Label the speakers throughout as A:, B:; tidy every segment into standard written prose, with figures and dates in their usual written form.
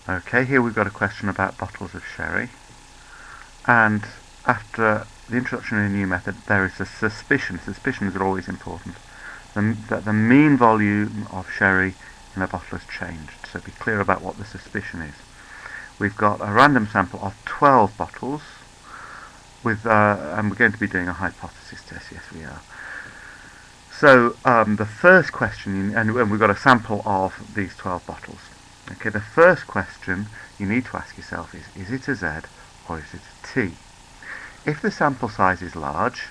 A: Okay, here we've got a question about bottles of sherry, and after the introduction of a new method there is a suspicions are always important, that the mean volume of sherry in a bottle has changed, so be clear about what the suspicion is. We've got a random sample of 12 bottles, and we're going to be doing a hypothesis test, yes we are. So the first question, and we've got a sample of these 12 bottles. Okay, the first question you need to ask yourself is it a Z or is it a T? If the sample size is large,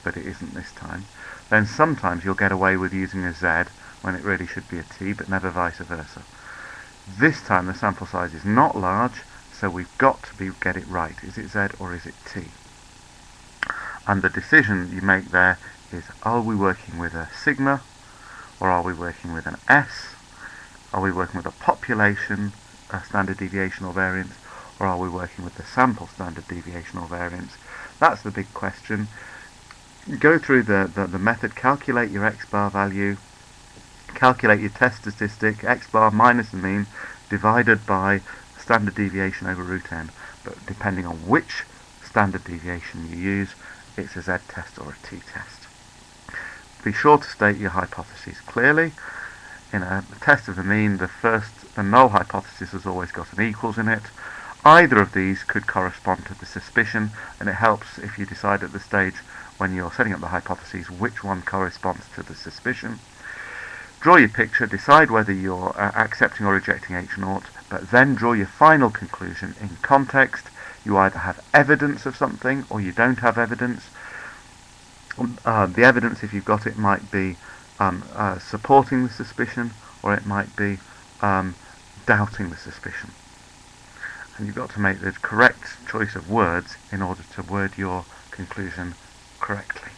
A: but it isn't this time, then sometimes you'll get away with using a Z when it really should be a T, but never vice versa. This time the sample size is not large, so we've got to get it right. Is it Z or is it T? And the decision you make there is, are we working with a sigma, or are we working with an S? Are we working with a population standard deviation or variance, or are we working with the sample standard deviation or variance? That's the big question. Go through the method, calculate your x bar value, calculate your test statistic, x bar minus the mean, divided by standard deviation over root n. But depending on which standard deviation you use, it's a Z test or a T test. Be sure to state your hypotheses clearly. In a test of the mean, the null hypothesis has always got an equals in it. Either of these could correspond to the suspicion, and it helps if you decide at the stage when you're setting up the hypotheses which one corresponds to the suspicion. Draw your picture, decide whether you're accepting or rejecting H0, but then draw your final conclusion in context. You either have evidence of something or you don't have evidence. The evidence, if you've got it, might be supporting the suspicion, or it might be doubting the suspicion. And you've got to make the correct choice of words in order to word your conclusion correctly.